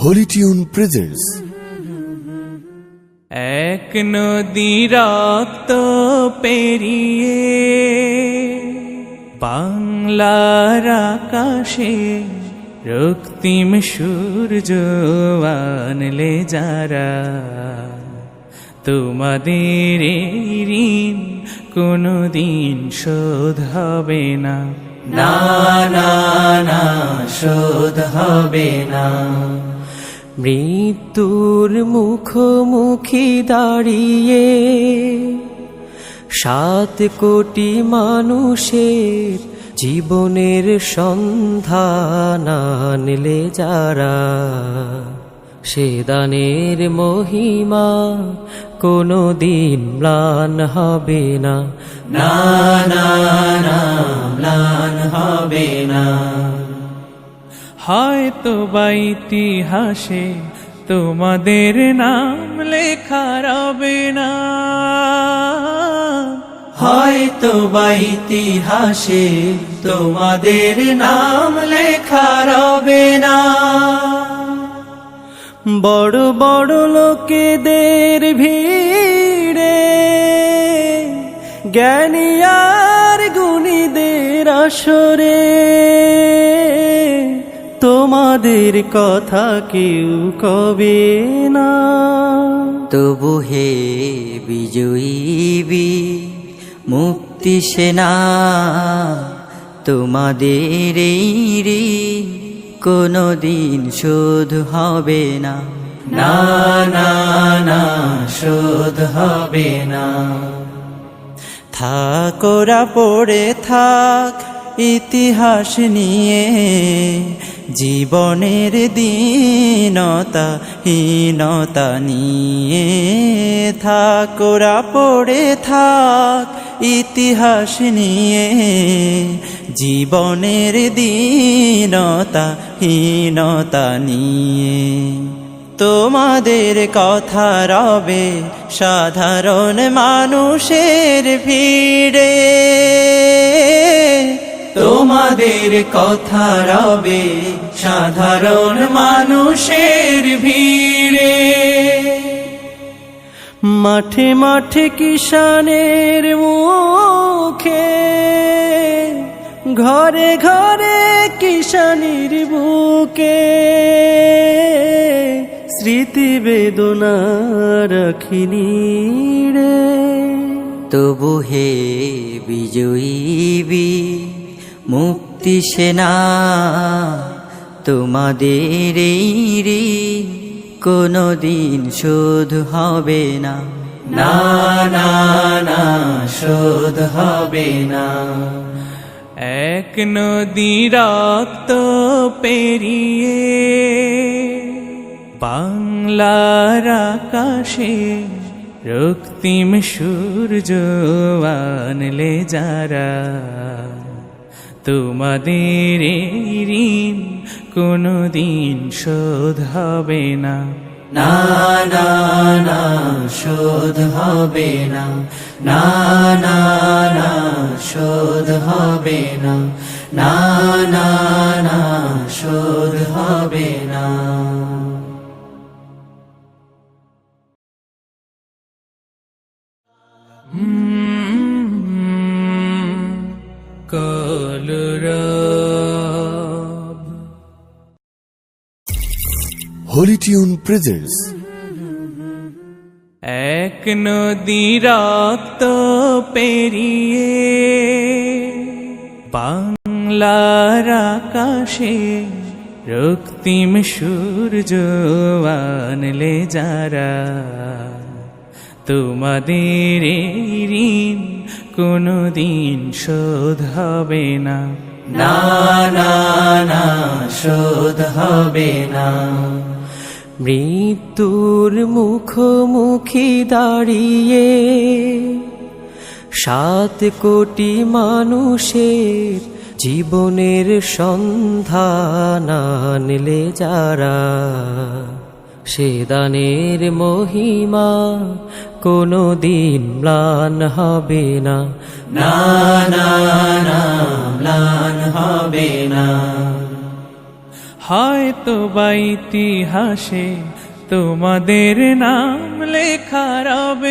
Holi tune presents. এক নদী রক্ত পেরিয়ে বাংলার আকাশে রক্তিম সূর্য আনলে যারা, তোমাদের এই ঋণ কোনদিন শোধ হবে না, না না না শোধ হবে না। মৃত্যুর মুখোমুখি দাঁড়িয়ে 7 কোটি মানুষের জীবনের সন্ধান আনলে যারা, সে দানের মহিমা কোনদিন ম্লান হবে না, না না না ম্লান হবে না। হয়তো বা ইতিহাসে তোমাদের নাম লেখা রবে না, হয়তো বা ইতিহাসে তোমাদের নাম লেখা রবে না। বড় বড় লোকেদের ভিড়ে জ্ঞানী আর গুণীদের আসরে তোমাদের কথা কেউ কবে না। তবু হে বিজয়ী মুক্তি সেনা, তোমাদের এই ঋণ কোনদিন শোধ হবে না, না না না শোধ হবে না। থাকোরা পড়ে থাক ইতিহাস নিয়ে, জীবনের দীনতা হীনতা নিয়ে। থাকোরা পড়ে থাক ইতিহাস নিয়ে, জীবনের দীনতা হীনতা নিয়ে। তোমাদের কথা রবে সাধারণ মানুষের ভিড়ে, তোমাদের কথা রবে সাধারণ মানুষের ভিড়ে। মাঠে মাঠে কিষানের মুখে, ঘরে ঘরে কিষানির বুকে স্মৃতি বেদনা রাখিনি রে। তবু হে বিজয়ী মুক্তি সেনা, তোমাদের এই ঋণ কোনদিন শোধ হবে না, না না না শোধ হবে না। এক নদী রক্ত পেরিয়ে বাংলার আকাশে রক্তিম সূর্য আনলে যারা, তোমাদের এই ঋণ কোনদিন শোধ হবে না, না না না শোধ হবে না, না না না শোধ হবে না, না না না শোধ হবে না। কলরব হোলি টিউন প্রেজেন্টস। এক নদী রক্ত পেরিয়ে বাংলার আকাশে রক্তিম সূর্য আনলে যারা, তোমাদের এই ঋণ কোনদিন শোধ হবে না, না না না শোধ হবে না। মৃত্যুর মুখোমুখি দাঁড়িয়ে 7 কোটি মানুষের জীবনের সন্ধান আনলে যারা, সে দানের মহিমা কোনদিন ম্লান হবে না, না না না ম্লান হবে না। হয়তো বা ইতিহাসে তোমাদের নাম লেখা রবে।